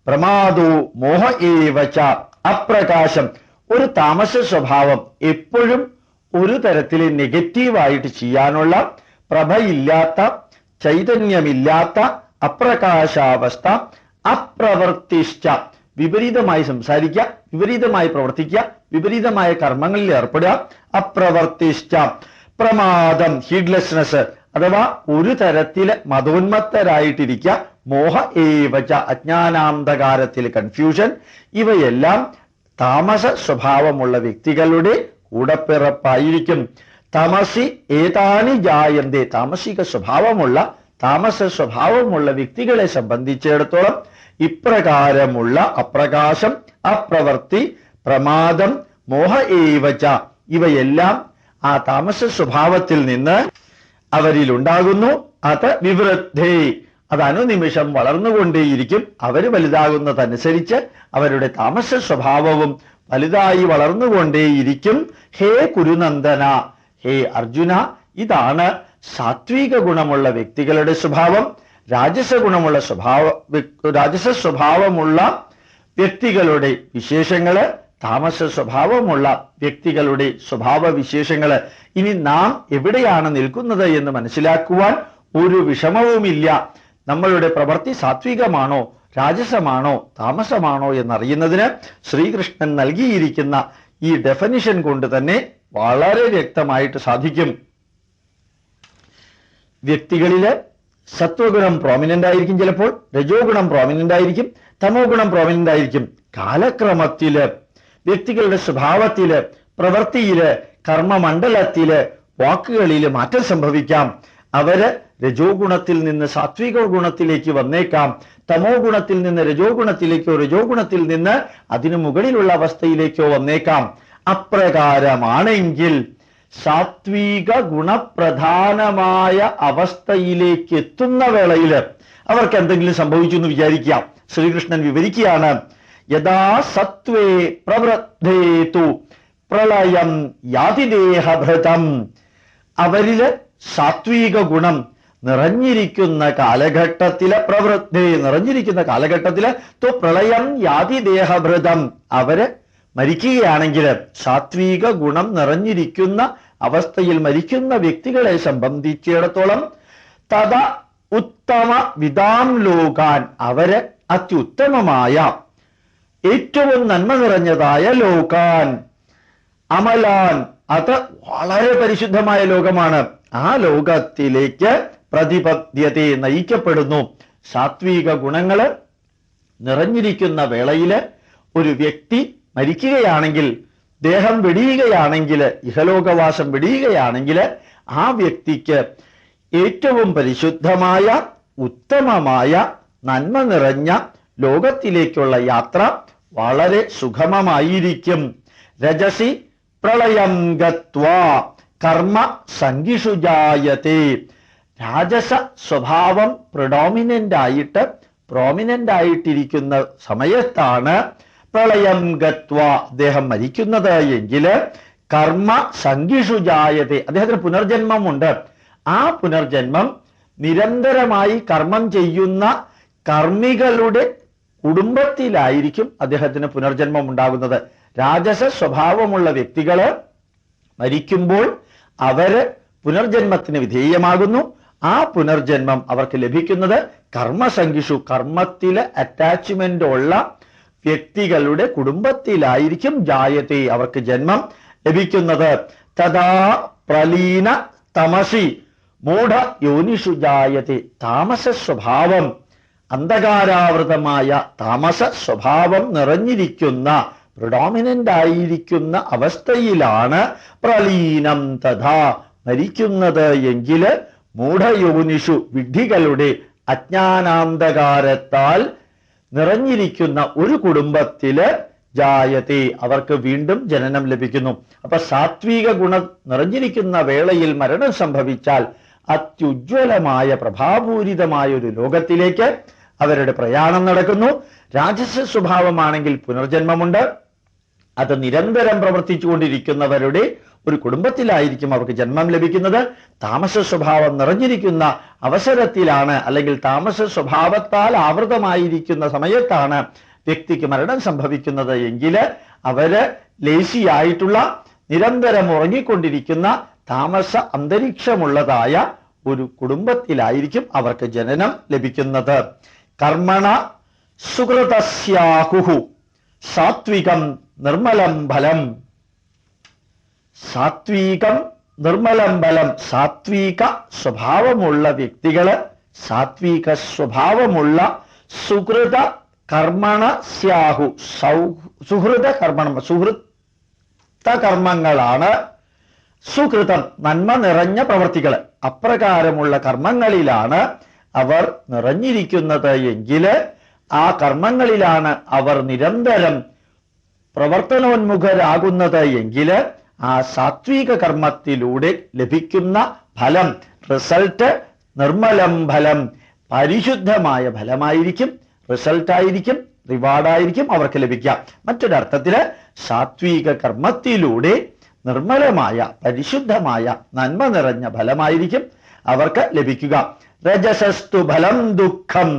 പ്രമാദോ മോഹ ഏവച. അപ്രകാശം, ഒരു താമസ സ്വഭാവം, എപ്പോഴും ഒരു തരത്തിൽ നെഗറ്റീവായിട്ട് ചെയ്യാനുള്ള, പ്രഭയില്ലാത്ത, ചൈതന്യമില്ലാത്ത അപ്രകാശാവസ്ഥ. അപ്രവൃത്തിശ്ച, വിപരീതമായി സംസാരിക്കുക, വിപരീതമായി പ്രവർത്തിക്കുക, വിപരീതമായ കർമ്മങ്ങളിൽ ഏർപ്പെടുക. അപ്രവൃത്തിശ്ച പ്രമാദം, ഹീഡ്ലെസ്നെസ്, അഥവാ ഒരു തരത്തില് മതോന്മത്തരായിട്ടിരിക്കുക. മോഹ ഏവച, അജ്ഞാനാന്ധകാരത്തിൽ കൺഫ്യൂഷൻ. ഇവയെല്ലാം താമസ സ്വഭാവമുള്ള വ്യക്തികളുടെ കൂടപ്പിറപ്പായിരിക്കും. തമസി ഏതാനി ജായന്തേ, താമസിക സ്വഭാവമുള്ള, താമസ സ്വഭാവമുള്ള വ്യക്തികളെ സംബന്ധിച്ചിടത്തോളം ഇപ്രകാരമുള്ള അപ്രകാശം, അപ്രവൃത്തി, പ്രമാദം, മോഹ ഏവച, ഇവയെല്ലാം ആ താമസ സ്വഭാവത്തിൽ നിന്ന് അവരിലുണ്ടാകുന്നു. അത് വിവൃദ്ധേ, അത് അനുനിമിഷം വളർന്നുകൊണ്ടേയിരിക്കും. അവർ വലുതാകുന്നതനുസരിച്ച് അവരുടെ താമസ സ്വഭാവവും വലുതായി വളർന്നുകൊണ്ടേയിരിക്കും. ഹേ കുരുനന്ദന, ഹേ അർജുന, ഇതാണ് സാത്വിക ഗുണമുള്ള വ്യക്തികളുടെ സ്വഭാവം. രാജസ സ്വഭാവമുള്ള വ്യക്തികളുടെ വിശേഷങ്ങള്, താമസ സ്വഭാവമുള്ള വ്യക്തികളുടെ സ്വഭാവ വിശേഷങ്ങള്. ഇനി നാം എവിടെയാണ് നിൽക്കുന്നത് എന്ന് മനസ്സിലാക്കുവാൻ ഒരു വിഷമവുമില്ല. നമ്മളുടെ പ്രവൃത്തി സാത്വികമാണോ, രാജസമാണോ, താമസമാണോ എന്നറിയുന്നതിന് ശ്രീകൃഷ്ണൻ നൽകിയിരിക്കുന്ന ഈ ഡെഫിനിഷൻ കൊണ്ട് തന്നെ വളരെ വ്യക്തമായിട്ട് സാധിക്കും. വ്യക്തികളില് സത്വഗുണം പ്രോമിനന്റ് ആയിരിക്കും, ചിലപ്പോൾ രജോ ഗുണം പ്രോമിനന്റ് ആയിരിക്കും, തമോ ഗുണം പ്രോമിനന്റ് ആയിരിക്കും. കാലക്രമത്തില് വ്യക്തികളുടെ സ്വഭാവത്തില്, പ്രവൃത്തിയില്, കർമ്മമണ്ഡലത്തില്, വാക്കുകളില് മാറ്റം സംഭവിക്കാം. അവര് രജോ ഗുണത്തിൽ നിന്ന് സാത്വിക ഗുണത്തിലേക്ക് വന്നേക്കാം, തമോ ഗുണത്തിൽ നിന്ന് രജോ ഗുണത്തിലേക്കോ, രജോ ഗുണത്തിൽ നിന്ന് അതിനു മുകളിലുള്ള അവസ്ഥയിലേക്കോ വന്നേക്കാം. അപ്രകാരമാണെങ്കിൽ സാത്വിക ഗുണപ്രധാനമായ അവസ്ഥയിലേക്ക് എത്തുന്ന വേളയിൽ അവർക്ക് എന്തെങ്കിലും സംഭവിച്ചു എന്ന് വിചാരിക്കാം. ശ്രീകൃഷ്ണൻ വിവരിക്കുകയാണ്, യഥാ സത്വേ പ്രവൃദ്ധേതു പ്രളയം യാതിദേഹഭൃതം. അവരില് സാത്വിക ഗുണം നിറഞ്ഞിരിക്കുന്ന കാലഘട്ടത്തില്, പ്രവൃദ്ധേ നിറഞ്ഞിരിക്കുന്ന കാലഘട്ടത്തില്, പ്രളയം യാതിദേഹഭൃതം, അവര് മരിക്കുകയാണെങ്കിൽ, സാത്വിക ഗുണം നിറഞ്ഞിരിക്കുന്ന അവസ്ഥയിൽ മരിക്കുന്ന വ്യക്തികളെ സംബന്ധിച്ചിടത്തോളം തഥ ഉത്തമ വിദാം ലോകാൻ, അവര് അത്യുത്തമമായ ഏറ്റവും നന്മ നിറഞ്ഞതായ ലോകാൻ അമലാൻ, അത് വളരെ പരിശുദ്ധമായ ലോകമാണ്. ആ ലോകത്തിലേക്ക് പ്രതിപദ്ധ്യത്തെ നയിക്കപ്പെടുന്നു. സാത്വിക ഗുണങ്ങള് നിറഞ്ഞിരിക്കുന്ന വേളയില് ഒരു വ്യക്തി മരിക്കുകയാണെങ്കിൽ, ദേഹം വെടിയുകയാണെങ്കിൽ, ഇഹലോകവാസം വെടിയുകയാണെങ്കിൽ, ആ വ്യക്തിക്ക് ഏറ്റവും പരിശുദ്ധമായ ഉത്തമമായ നന്മ നിറഞ്ഞ ലോകത്തിലേക്കുള്ള യാത്ര വളരെ സുഗമമായിരിക്കും. രജസി പ്രളയം ഗത്വാ കർമ്മ സംഗിഷു ജായത്തെ. രാജസ സ്വഭാവം പ്രോമിനന്റ് ആയിട്ടിരിക്കുന്ന സമയത്താണ് പ്രളയം ഗത്വാ അദ്ദേഹം മരിക്കുന്നത് എങ്കിൽ കർമ്മ സംഗിഷു ജായത്തെ, അദ്ദേഹത്തിന് പുനർജന്മമുണ്ട്. ആ പുനർജന്മം നിരന്തരമായി കർമ്മം ചെയ്യുന്ന കർമ്മികളുടെ കുടുംബത്തിലായിരിക്കും അദ്ദേഹത്തിന് പുനർജന്മം ഉണ്ടാകുന്നത്. രാജസ സ്വഭാവമുള്ള വ്യക്തികള് മരിക്കുമ്പോൾ അവര് പുനർജന്മത്തിന് വിധേയമാകുന്നു. ആ പുനർജന്മം അവർക്ക് ലഭിക്കുന്നത് കർമ്മസംഖിഷു, കർമ്മത്തില് അറ്റാച്ച്മെന്റ് ഉള്ള വ്യക്തികളുടെ കുടുംബത്തിലായിരിക്കും ജായത്തെ, അവർക്ക് ജന്മം ലഭിക്കുന്നത്. തഥാ പ്രലീന തമസി മൂഢ യോനിഷു ജായത്തെ. താമസ സ്വഭാവം, അന്ധകാരാവൃതമായ താമസ സ്വഭാവം നിറഞ്ഞിരിക്കുന്ന, പ്രിഡോമിനന്റ് ആയിരിക്കുന്ന അവസ്ഥയിലാണ് പ്രലീനം തഥാ മരിക്കുന്നത് എങ്കിൽ മൂഢയോനിഷു, വിഡ്ഢികളുടെ അജ്ഞാനാന്ധകാരത്താൽ നിറഞ്ഞിരിക്കുന്ന ഒരു കുടുംബത്തില് ജായത്തെ, അവർക്ക് വീണ്ടും ജനനം ലഭിക്കുന്നു. അപ്പൊ സാത്വിക ഗുണം നിറഞ്ഞിരിക്കുന്ന വേളയിൽ മരണം സംഭവിച്ചാൽ അത്യുജ്വലമായ പ്രഭാപൂരിതമായ ഒരു ലോകത്തിലേക്ക് അവരുടെ പ്രയാണം നടക്കുന്നു. രാജസ സ്വഭാവമാണെങ്കിൽ പുനർജന്മമുണ്ട്. അത് നിരന്തരം പ്രവർത്തിച്ചുകൊണ്ടിരിക്കുന്നവരുടെ ഒരു കുടുംബത്തിലായിരിക്കും അവർക്ക് ജന്മം ലഭിക്കുന്നത്. താമസ സ്വഭാവം നിറഞ്ഞിരിക്കുന്ന അവസരത്തിലാണ്, അല്ലെങ്കിൽ താമസ സ്വഭാവത്താൽ ആവൃതമായിരിക്കുന്ന സമയത്താണ് വ്യക്തിക്ക് മരണം സംഭവിക്കുന്നത് എങ്കിൽ അവര് ലേസിയായിട്ടുള്ള, നിരന്തരം ഉറങ്ങിക്കൊണ്ടിരിക്കുന്ന താമസ അന്തരീക്ഷമുള്ളതായ ഒരു കുടുംബത്തിലായിരിക്കും അവർക്ക് ജനനം ലഭിക്കുന്നത്. കർമ്മണ സുകൃതസ്യാഹുഹു സാത്വികം നിർമ്മലം ഫലം. സാത്വികം നിർമ്മലം ഫലം. സാത്വിക സ്വഭാവമുള്ള വ്യക്തികള്, സാത്വിക സ്വഭാവമുള്ള സുഹൃത കർമ്മണ സ്യാഹു, സുഹൃത കർമ്മണം, സുഹൃത്ത കർമ്മങ്ങളാണ് സുകൃതം, നന്മ നിറഞ്ഞ പ്രവർത്തികൾ. അപ്രകാരമുള്ള കർമ്മങ്ങളിലാണ് അവർ നിറഞ്ഞിരിക്കുന്നത് എങ്കിൽ, ആ കർമ്മങ്ങളിലാണ് അവർ നിരന്തരം പ്രവർത്തനോന്മുഖരാകുന്നത് എങ്കിൽ, ആ സാത്വിക കർമ്മത്തിലൂടെ ലഭിക്കുന്ന ഫലം, റിസൾട്ട് നിർമ്മലം ഫലം, പരിശുദ്ധമായ ഫലമായിരിക്കും, റിസൾട്ടായിരിക്കും, റിവാർഡായിരിക്കും അവർക്ക് ലഭിക്കുക. മറ്റൊരർത്ഥത്തില് സാത്വിക കർമ്മത്തിലൂടെ നിർമ്മലമായ പരിശുദ്ധമായ നന്മ നിറഞ്ഞ ഫലമായിരിക്കും അവർക്ക് ലഭിക്കുക. രജസസ്തു ഫലം ദുഃഖം.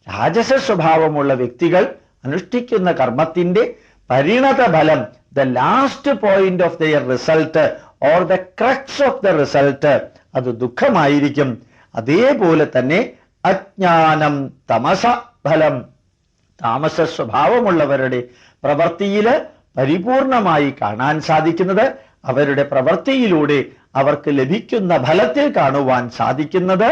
രാജസ സ്വഭാവമുള്ള വ്യക്തികൾ അനുഷ്ഠിക്കുന്ന കർമ്മത്തിന്റെ പരിണത ഫലം, the last point of their result or the crux of the result, അത് ദുഃഖമായിരിക്കും. അതേപോലെ തന്നെ അജ്ഞാനം തമസ ഫലം. താമസ സ്വഭാവമുള്ളവരുടെ പ്രവൃത്തിയില് പരിപൂർണമായി കാണാൻ സാധിക്കുന്നത്, അവരുടെ പ്രവൃത്തിയിലൂടെ അവർക്ക് ലഭിക്കുന്ന ഫലത്തിൽ കാണുവാൻ സാധിക്കുന്നത്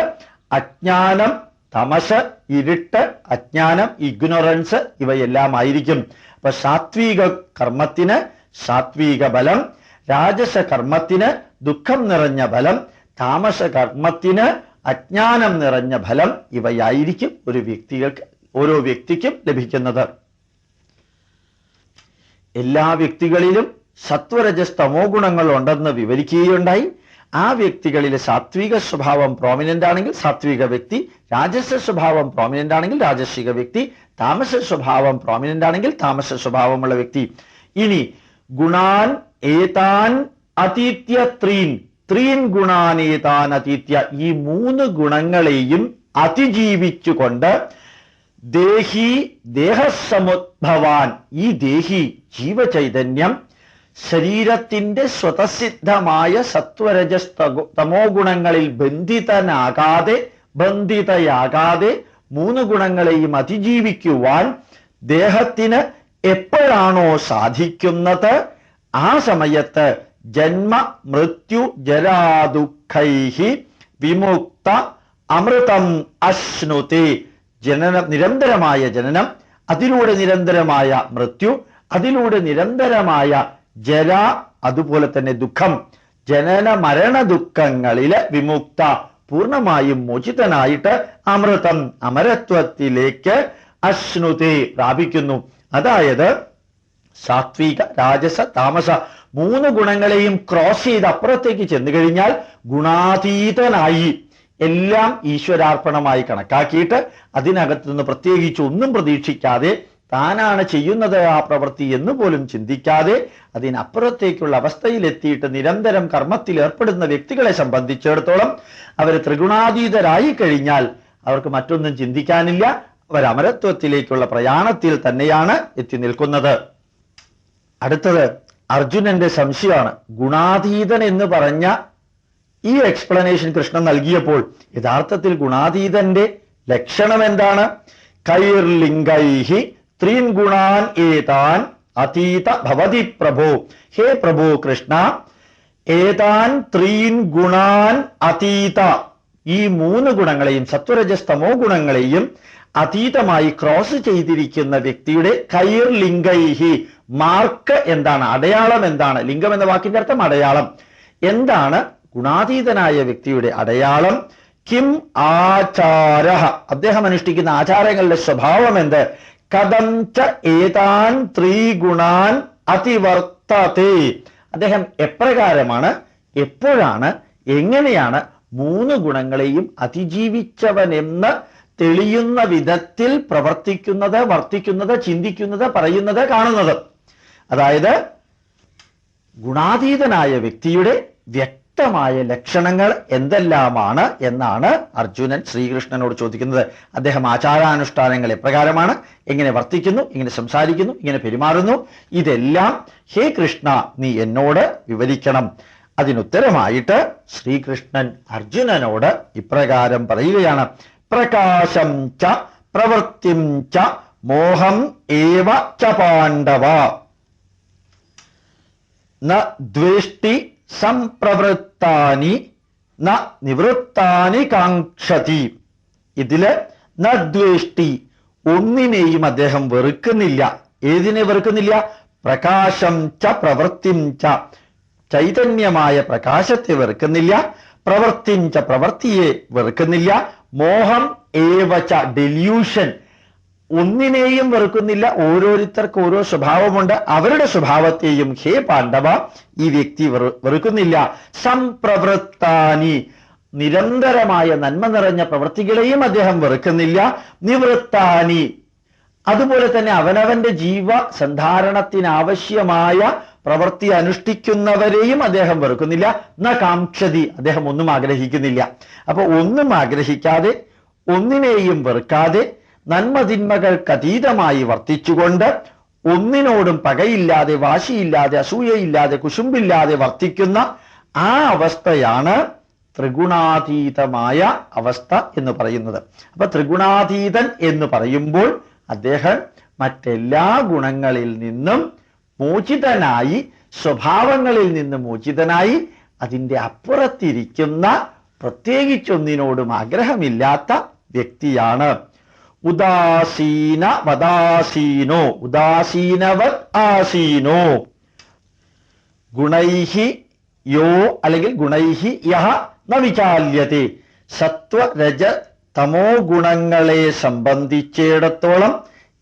അജ്ഞാനം, തമസ്, ഇരുട്ട്, അജ്ഞാനം, ഇഗ്നോറൻസ്, ഇവയെല്ലാം ആയിരിക്കും. അപ്പൊ സാത്വിക കർമ്മത്തിന് സാത്വിക ഫലം, രാജസ കർമ്മത്തിന് ദുഃഖം നിറഞ്ഞ ഫലം, താമസ കർമ്മത്തിന് അജ്ഞാനം നിറഞ്ഞ ഫലം, ഇവയായിരിക്കും ഓരോ വ്യക്തിക്കും ലഭിക്കുന്നത്. എല്ലാ വ്യക്തികളിലും സത്വരജസ് തമോ ഗുണങ്ങൾ ഉണ്ടെന്ന് വിവരിക്കുകയുണ്ടായി. ആ വ്യക്തികളിലെ സാത്വിക സ്വഭാവം പ്രോമിനന്റ് ആണെങ്കിൽ സാത്വിക വ്യക്തി, രാജസ സ്വഭാവം പ്രോമിനന്റ് ആണെങ്കിൽ രാജസിക വ്യക്തി, താമസ സ്വഭാവം പ്രോമിനന്റ് ആണെങ്കിൽ താമസ സ്വഭാവമുള്ള വ്യക്തി. ഇനി ഗുണാൻ ഏതാൻ അതീത്യ ത്രീൻ ഗുണാൻ ഏതാൻ അതീത്യ, ഈ 3 ഗുണങ്ങളെയും അതിജീവിച്ചുകൊണ്ട് ദേഹി ദേഹസമുദ്ഭവാൻ, ഈ ദേഹി ജീവചൈതന്യം ശരീരത്തിന്റെ സ്വതസിദ്ധമായ സത്വരജസ് തമോ ഗുണങ്ങളിൽ ബന്ധിതയാകാതെ 3 ഗുണങ്ങളെയും അതിജീവിക്കുവാൻ ദേഹത്തിന് എപ്പോഴാണോ സാധിക്കുന്നത് ആ സമയത്ത് ജന്മ മൃത്യു ജരാദുഃഖൈഹി വിമുക്ത അമൃതം അശ്നുതി. ജനനം, നിരന്തരമായ ജനനം, അതിലൂടെ നിരന്തരമായ മൃത്യു, അതിലൂടെ നിരന്തരമായ ജര, അതുപോലെ തന്നെ ദുഃഖം, ജനന മരണ ദുഃഖങ്ങളില് വിമുക്ത, പൂർണ്ണമായും മോചിതനായിട്ട് അമൃതം, അമരത്വത്തിലേക്ക് അശ്നുതി, പ്രാപിക്കുന്നു. അതായത് സാത്വിക, രാജസ, താമസ 3 ഗുണങ്ങളെയും ക്രോസ് ചെയ്ത് അപ്പുറത്തേക്ക് ചെന്നു കഴിഞ്ഞാൽ ഗുണാതീതനായി എല്ലാം ഈശ്വരാർപ്പണമായി കണക്കാക്കിയിട്ട് അതിനകത്ത് നിന്ന് പ്രത്യേകിച്ച് ഒന്നും പ്രതീക്ഷിക്കാതെ താനാണ് ചെയ്യുന്നത് ആ പ്രവൃത്തി എന്ന് പോലും ചിന്തിക്കാതെ അതിനപ്പുറത്തേക്കുള്ള അവസ്ഥയിലെത്തിയിട്ട് നിരന്തരം കർമ്മത്തിൽ ഏർപ്പെടുന്ന വ്യക്തികളെ സംബന്ധിച്ചിടത്തോളം അവർ ത്രിഗുണാതീതരായി കഴിഞ്ഞാൽ അവർക്ക് മറ്റൊന്നും ചിന്തിക്കാനില്ല. അവർ അമരത്വത്തിലേക്കുള്ള പ്രയാണത്തിൽ തന്നെയാണ് എത്തി നിൽക്കുന്നത്. അടുത്തത് അർജുനന്റെ സംശയമാണ്. ഗുണാതീതൻ എന്ന് പറഞ്ഞ ഈ എക്സ്പ്ലനേഷൻ കൃഷ്ണൻ നൽകിയപ്പോൾ യഥാർത്ഥത്തിൽ ഗുണാതീതന്റെ ലക്ഷണം എന്താണ്? കൈർലിംഗൈഹി ത്രീൻ ഗുണാൻ ഏതാൻ അതീത ഭവതി പ്രഭോ. ഹേ പ്രഭോ കൃഷ്ണ, ഏതാൻ ത്രീൻ ഗുണാൻ അതീത, ഈ 3 ഗുണങ്ങളെയും സത്വരജസ്തമോ ഗുണങ്ങളെയും അതീതമായി ക്രോസ് ചെയ്തിരിക്കുന്ന വ്യക്തിയുടെ കൈർലിംഗൈഹി, മാർക്ക് എന്താണ്, അടയാളം എന്താണ്? ലിംഗം എന്ന വാക്കിന്റെ അർത്ഥം അടയാളം. എന്താണ് ഗുണാതീതനായ വ്യക്തിയുടെ അടയാളം? കിം ആചാര, അദ്ദേഹം അനുഷ്ഠിക്കുന്ന ആചാരങ്ങളുടെ സ്വഭാവം എന്ത്? കഥം ച ഏതാൻ ത്രിഗുണാൻ അതിവർത്തതേ, അദ്ദേഹം എപ്രകാരമാണ്, എപ്പോഴാണ്, എങ്ങനെയാണ് 3 ഗുണങ്ങളെയും അതിജീവിച്ചവനെന്ന് തെളിയുന്ന വിധത്തിൽ പ്രവർത്തിക്കുന്നത്, വർത്തിക്കുന്നത്, ചിന്തിക്കുന്നത്, പറയുന്നത്, കാണുന്നത്. അതായത് ഗുണാതീതനായ വ്യക്തിയുടെ വ്യക്തമായ ലക്ഷണങ്ങൾ എന്തെല്ലാമാണ് എന്നാണ് അർജുനൻ ശ്രീകൃഷ്ണനോട് ചോദിക്കുന്നത്. അദ്ദേഹം ആചാരാനുഷ്ഠാനങ്ങൾ എപ്രകാരമാണ്, എങ്ങനെ വർത്തിക്കുന്നു, എങ്ങനെ സംസാരിക്കുന്നു, എങ്ങനെ പെരുമാറുന്നു, ഇതെല്ലാം ഹേ കൃഷ്ണ നീ എന്നോട് വിവരിക്കണം. അതിനുത്തരമായിട്ട് ശ്രീകൃഷ്ണൻ അർജുനനോട് ഇപ്രകാരം പറയുകയാണ്. പ്രകാശം ച പ്രവൃത്തിം ച മോഹം ഏവ ച പാണ്ഡവ ന ദ്വേഷ്ടി സംപ്രവൃത്താനി ന നിവൃത്താനി കാംക്ഷതി. ഇതില് ന ദ്വേഷ്ടി, ഒന്നിനെയും അദ്ദേഹം വെറുക്കുന്നില്ല. ഏതിനെ വെറുക്കുന്നില്ല? പ്രകാശം ച പ്രവൃത്തിം ച, ചൈതന്യമായ പ്രകാശത്തെ വെറുക്കുന്നില്ല. പ്രവൃത്തിം ച, പ്രവൃത്തിയെ വെറുക്കുന്നില്ല. മോഹം ഏവച, ഡെല്യൂഷൻ, ഒന്നിനെയും വെറുക്കുന്നില്ല. ഓരോരുത്തർക്ക് ഓരോ സ്വഭാവമുണ്ട്, അവരുടെ സ്വഭാവത്തെയും ഹേ പാണ്ഡവ ഈ വ്യക്തി വെറുക്കുന്നില്ല. സംപ്രവൃത്താനി, നിരന്തരമായ നന്മ നിറഞ്ഞ പ്രവൃത്തികളെയും അദ്ദേഹം വെറുക്കുന്നില്ല. നിവൃത്താനി, അതുപോലെ തന്നെ അവനവന്റെ ജീവസന്ധാരണത്തിനാവശ്യമായ പ്രവൃത്തി അനുഷ്ഠിക്കുന്നവരെയും അദ്ദേഹം വെറുക്കുന്നില്ല. ന കാംക്ഷതി, അദ്ദേഹം ഒന്നും ആഗ്രഹിക്കുന്നില്ല. അപ്പൊ ഒന്നും ആഗ്രഹിക്കാതെ, ഒന്നിനെയും വെറുക്കാതെ, നന്മതിന്മകൾക്കതീതമായി വർത്തിച്ചുകൊണ്ട്, ഒന്നിനോടും പകയില്ലാതെ, വാശിയില്ലാതെ, അസൂയയില്ലാതെ, കുശുമ്പില്ലാതെ വർത്തിക്കുന്ന ആ അവസ്ഥയാണ് ത്രിഗുണാതീതമായ അവസ്ഥ എന്ന് പറയുന്നത്. അപ്പൊ ത്രിഗുണാതീതൻ എന്ന് പറയുമ്പോൾ അദ്ദേഹം മറ്റെല്ലാ ഗുണങ്ങളിൽ നിന്നും മോചിതനായി, സ്വഭാവങ്ങളിൽ നിന്ന് മോചിതനായി, അതിൻ്റെ അപ്പുറത്തിരിക്കുന്ന പ്രത്യേകിച്ചൊന്നിനോടും ആഗ്രഹമില്ലാത്ത വ്യക്തിയാണ്. ഉദാസീന വദാസീനോ, ഉദാസീനവത് ആസീനോ, ഗുണൈഹി യോ അല്ലെങ്കിൽ ഗുണൈഹി യഹ ന വിചാല്യത്തെ. സത്വ രജ തമോ ഗുണങ്ങളെ സംബന്ധിച്ചിടത്തോളം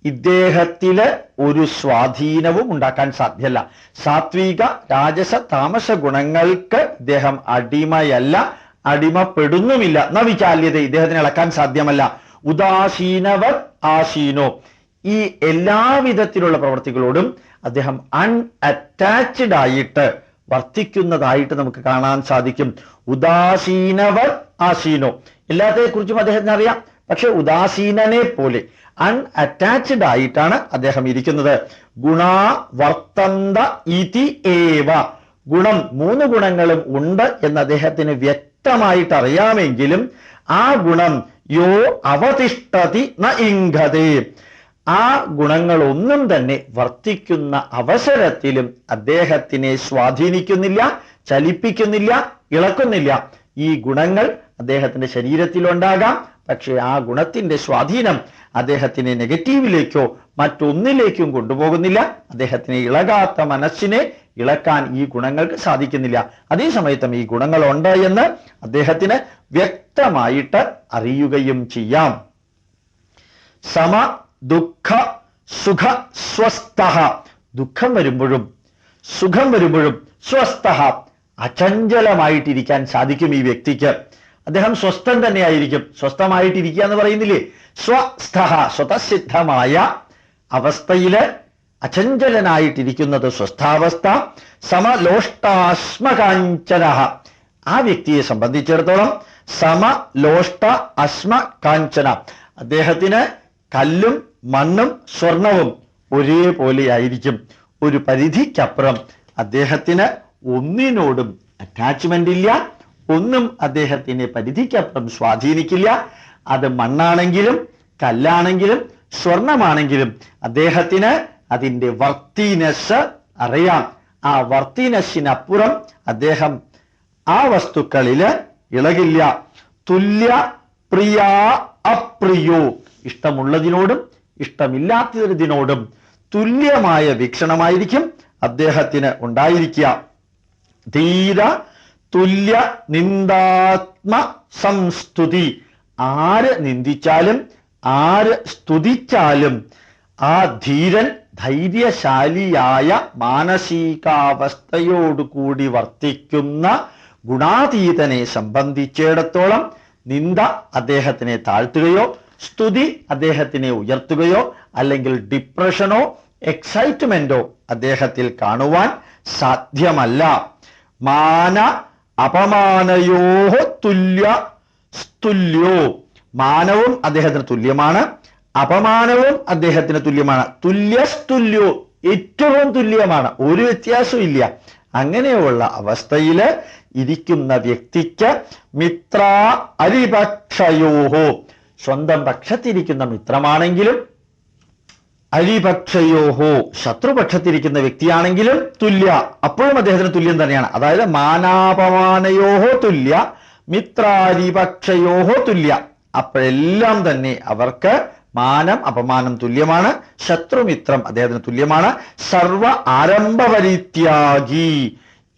ഇദ്ദേഹത്തില് ഒരു സ്വാധീനവും ഉണ്ടാക്കാൻ സാധ്യമല്ല. സാത്വിക രാജസ താമസ ഗുണങ്ങൾക്ക് ഇദ്ദേഹം അടിമയല്ല, അടിമപ്പെടുന്നുമില്ല. ന വിചാല്യത, ഇദ്ദേഹത്തിന് ഇളക്കാൻ സാധ്യമല്ല. ഉദാസീനവത് ആസീനോ, ഈ എല്ലാവിധത്തിലുള്ള പ്രവൃത്തികളോടും അദ്ദേഹം അൺഅറ്റാച്ച്ഡ് ആയിട്ട് വർത്തിക്കുന്നതായിട്ട് നമുക്ക് കാണാൻ സാധിക്കും. ഉദാസീനവത് ആസീനോ, എല്ലാത്തെക്കുറിച്ചും അദ്ദേഹത്തിന് അറിയാം. പക്ഷെ ഉദാസീനനെ പോലെ അൺഅറ്റാച്ച്ഡ് ആയിട്ടാണ് അദ്ദേഹം ഇരിക്കുന്നത്. ഗുണാ വർത്തന്ത ഇതി ഏവ, ഗുണം 3 ഗുണങ്ങളും ഉണ്ട് എന്ന് അദ്ദേഹത്തിന് വ്യക്തമായിട്ട് അറിയാമെങ്കിലും ആ ഗുണം യോ അവതിഷ്ഠതി ന ഇംഗതേ, ആ ഗുണങ്ങളൊന്നും തന്നെ വർത്തിക്കുന്ന അവസരത്തിലും അദ്ദേഹത്തിനെ സ്വാധീനിക്കുന്നില്ല, ചലിപ്പിക്കുന്നില്ല, ഇളക്കുന്നില്ല. ഈ ഗുണങ്ങൾ അദ്ദേഹത്തിന്റെ ശരീരത്തിലുണ്ടാകാം, പക്ഷെ ആ ഗുണത്തിന്റെ സ്വാധീനം അദ്ദേഹത്തിനെ നെഗറ്റീവിലേക്കോ മറ്റൊന്നിലേക്കും കൊണ്ടുപോകുന്നില്ല. അദ്ദേഹത്തിന് ഇളകാത്ത മനസ്സിനെ ഇളക്കാൻ ഈ ഗുണങ്ങൾക്ക് സാധിക്കുന്നില്ല. അതേസമയത്തും ഈ ഗുണങ്ങളുണ്ട് എന്ന് അദ്ദേഹത്തിന് വ്യക്തമായിട്ട് അറിയുകയും ചെയ്യാം. സമ ദുഃഖ സുഖ സ്വസ്ഥ, ദുഃഖം വരുമ്പോഴും സുഖം വരുമ്പോഴും സ്വസ്ഥ, അചഞ്ചലമായിട്ടിരിക്കാൻ സാധിക്കും ഈ വ്യക്തിക്ക്. അദ്ദേഹം സ്വസ്ഥം തന്നെയായിരിക്കും. സ്വസ്ഥമായിട്ടിരിക്കുക എന്ന് പറയുന്നില്ലേ, സ്വസ്ഥ, സ്വതസിദ്ധമായ അവസ്ഥയില് അചഞ്ചലനായിട്ടിരിക്കുന്നത് സ്വസ്ഥാവസ്ഥ. സമലോഷ്ടാശ്മകാഞ്ചന, ആ വ്യക്തിയെ സംബന്ധിച്ചിടത്തോളം സമലോഷ്ട അശ്മ കാഞ്ചന, അദ്ദേഹത്തിന് കല്ലും മണ്ണും സ്വർണവും ഒരേപോലെയായിരിക്കും. ഒരു പരിധിക്കപ്പുറം അദ്ദേഹത്തിന് ഒന്നിനോടും അറ്റാച്ച്മെന്റ് ഇല്ല, ഒന്നും അദ്ദേഹത്തിന് പരിധിക്കപ്പുറം സ്വാധീനിക്കില്ല. അത് മണ്ണാണെങ്കിലും കല്ലാണെങ്കിലും സ്വർണമാണെങ്കിലും അദ്ദേഹത്തിന് അതിൻ്റെ വർത്തിനെസ് അറിയാം. ആ വർത്തിനെസ്സിനപ്പുറം അദ്ദേഹം ആ വസ്തുക്കളില് ഇളകില്ല. തുല്യ പ്രിയ അപ്രിയോ, ഇഷ്ടമുള്ളതിനോടും ഇഷ്ടമില്ലാത്തതിനോടും തുല്യമായ വീക്ഷണമായിരിക്കും അദ്ദേഹത്തിന് ഉണ്ടായിരിക്കുക. ധീര തുല്യ നിന്ദാത്മ സംസ്തുതി, ആര് നിന്ദിച്ചാലും ആര് സ്തുതിച്ചാലും ആ ധീരൻ ധൈര്യശാലിയായ മാനസികാവസ്ഥയോടുകൂടി വർത്തിക്കുന്ന ഗുണാതീതനെ സംബന്ധിച്ചിടത്തോളം നിന്ദ അദ്ദേഹത്തിനെ താഴ്ത്തുകയോ സ്തുതി അദ്ദേഹത്തിനെ ഉയർത്തുകയോ അല്ലെങ്കിൽ ഡിപ്രഷനോ എക്സൈറ്റ്മെന്റോ അദ്ദേഹത്തിൽ കാണുവാൻ സാധ്യമല്ല. മാന അപമാനയോ തുല്യ സ്തുല്യോ, മാനവും അദ്ദേഹത്തിന് തുല്യമാണ്, അപമാനവും അദ്ദേഹത്തിന് തുല്യമാണ്. തുല്യസ്തുല്യോ, ഏറ്റവും തുല്യമാണ്, ഒരു വ്യത്യാസവും ഇല്ല. അങ്ങനെയുള്ള അവസ്ഥയില് ഇരിക്കുന്ന വ്യക്തിക്ക് മിത്ര അരിപക്ഷയോഹോ, സ്വന്തം പക്ഷത്തിരിക്കുന്ന മിത്രമാണെങ്കിലും അരിപക്ഷയോഹോ ശത്രുപക്ഷത്തിരിക്കുന്ന വ്യക്തിയാണെങ്കിലും തുല്യ, അപ്പോഴും അദ്ദേഹത്തിന് തുല്യം തന്നെയാണ്. അതായത് മാനാപമാനയോഹോ തുല്യ മിത്രാരിപക്ഷയോഹോ തുല്യ, അപ്പോഴെല്ലാം തന്നെ അവർക്ക് മാനം അപമാനം തുല്യമാണ്, ശത്രുമിത്രം അദ്ദേഹത്തിന് തുല്യമാണ്. സർവ ആരംഭപരിത്യാഗി,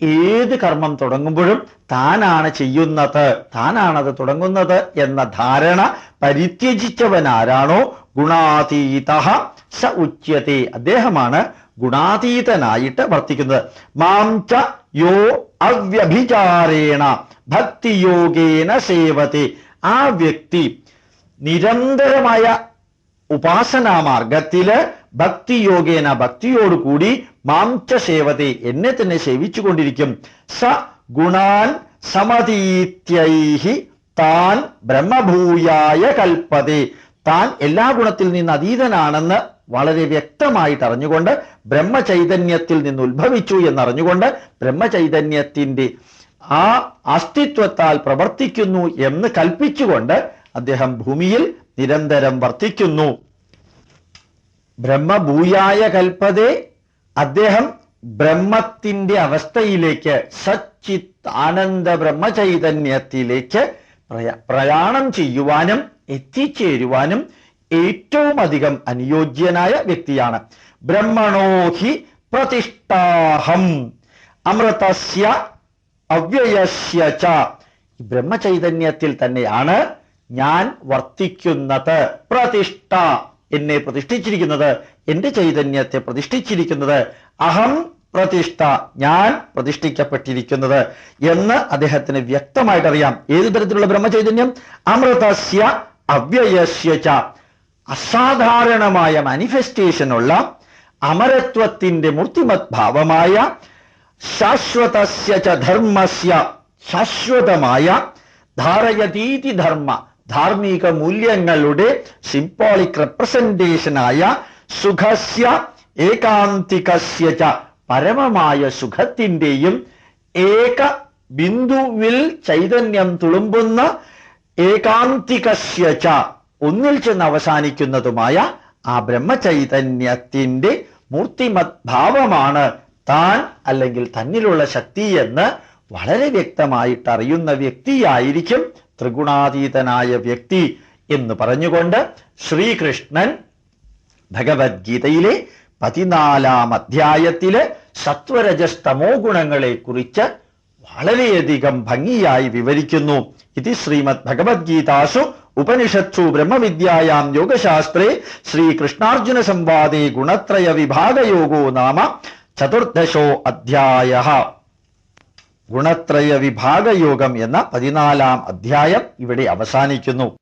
ഏത് കർമ്മം തുടങ്ങുമ്പോഴും താനാണ് ചെയ്യുന്നത്, താനാണത് തുടങ്ങുന്നത് എന്ന ധാരണ പരിത്യജിച്ചവനാരാണോ ഗുണാതീത സ ഉച്യത്തെ, അദ്ദേഹമാണ് ഗുണാതീതനായിട്ട് വർത്തിക്കുന്നത്. മാംച യോ അവ്യഭിചാരേണ ഭക്തിയോഗേന സേവത്തെ, ആ വ്യക്തി നിരന്തരമായ ഉപാസനാമാർഗത്തില് ഭക്തിയോഗേന ഭക്തിയോടുകൂടി മാംച സേവത്തെ എന്നെ തന്നെ സേവിച്ചുകൊണ്ടിരിക്കും. സ ഗുണാൻ സമതീത്യൈഹി താൻ ബ്രഹ്മഭൂയായ കൽപ്പതേ, താൻ എല്ലാ ഗുണത്തിൽ നിന്ന് അതീതനാണെന്ന് വളരെ വ്യക്തമായിട്ട് അറിഞ്ഞുകൊണ്ട് ബ്രഹ്മചൈതന്യത്തിൽ നിന്ന് ഉത്ഭവിച്ചു എന്നറിഞ്ഞുകൊണ്ട് ബ്രഹ്മചൈതന്യത്തിന്റെ ആ അസ്തിത്വത്താൽ പ്രവർത്തിക്കുന്നു എന്ന് കൽപ്പിച്ചുകൊണ്ട് അദ്ദേഹം ഭൂമിയിൽ നിരന്തരം വർത്തിക്കുന്നു. ബ്രഹ്മഭൂയായ കൽപ്പതേ, അദ്ദേഹം ബ്രഹ്മത്തിന്റെ അവസ്ഥയിലേക്ക് സച്ചിത് ആനന്ദ ബ്രഹ്മചൈതന്യത്തിലേക്ക് പ്രയാണം ചെയ്യുവാനും എത്തിച്ചേരുവാനും ഏറ്റവും അധികം അനുയോജ്യനായ വ്യക്തിയാണ്. ബ്രഹ്മണോഹി പ്രതിഷ്ഠാഹം അമൃതസ്യ അവ്യയസ്യ ച, ബ്രഹ്മചൈതന്യത്തിൽ തന്നെയാണ് ഞാൻ വർത്തിക്കുന്നത്. പ്രതിഷ്ഠ, എന്നെ പ്രതിഷ്ഠിച്ചിരിക്കുന്നത്, എന്റെ ചൈതന്യത്തെ പ്രതിഷ്ഠിച്ചിരിക്കുന്നത്. അഹം പ്രതിഷ്ഠ, ഞാൻ പ്രതിഷ്ഠിക്കപ്പെട്ടിരിക്കുന്നത് എന്ന് അദ്ദേഹത്തിന് വ്യക്തമായിട്ടറിയാം. ഏതു തരത്തിലുള്ള ബ്രഹ്മചൈതന്യം? അമൃതസ്യ അവ്യയസ്യ ച, അസാധാരണമായ മാനിഫെസ്റ്റേഷനുള്ള അമരത്വത്തിന്റെ മൂർത്തിമത് ഭാവമായ ശാശ്വതസ്യ ച ധർമ്മസ്യ, ശാശ്വതമായ ധാരയതീതി ധർമ്മ, ധാർമ്മിക മൂല്യങ്ങളുടെ സിംബോളിക് റെപ്രസെന്റേഷനായ സുഖസ്യ ഏകാന്തികസ്യ ച, പരമമായ സുഖത്തിന്റെയും ഏക ബിന്ദുവിൽ ചൈതന്യം തുളുമ്പുന്ന ഏകാന്തികസ്യ ച, ഒന്നിൽ ചെന്ന് അവസാനിക്കുന്നതുമായ ആ ബ്രഹ്മചൈതന്യത്തിന്റെ മൂർത്തിമത് ഭാവമാണ് താൻ അല്ലെങ്കിൽ തന്നിലുള്ള ശക്തി എന്ന് വളരെ വ്യക്തമായിട്ട് അറിയുന്ന വ്യക്തിയായിരിക്കും ത്രിഗുണാതീതനായ വ്യക്തി എന്ന് പറഞ്ഞുകൊണ്ട് ശ്രീകൃഷ്ണൻ ഭഗവത്ഗീതയിലെ 14-ാം അധ്യായത്തില് സത്വരജസ്തമോ ഗുണങ്ങളെ കുറിച്ച് വളരെയധികം ഭംഗിയായി വിവരിക്കുന്നു. ഇത് ശ്രീമദ് ഭഗവത്ഗീതാസു ഉപനിഷത്സു ബ്രഹ്മവിദ്യായാം യോഗശാസ്ത്രേ ശ്രീകൃഷ്ണാർജുന സംവാദേ ഗുണത്രയ വിഭാഗയോഗോ നാമ 14-ാം അധ്യായഃ. ഗുണത്രയ വിഭാഗയോഗം എന്ന 14-ാം അധ്യായം ഇവിടെ അവസാനിക്കുന്നു.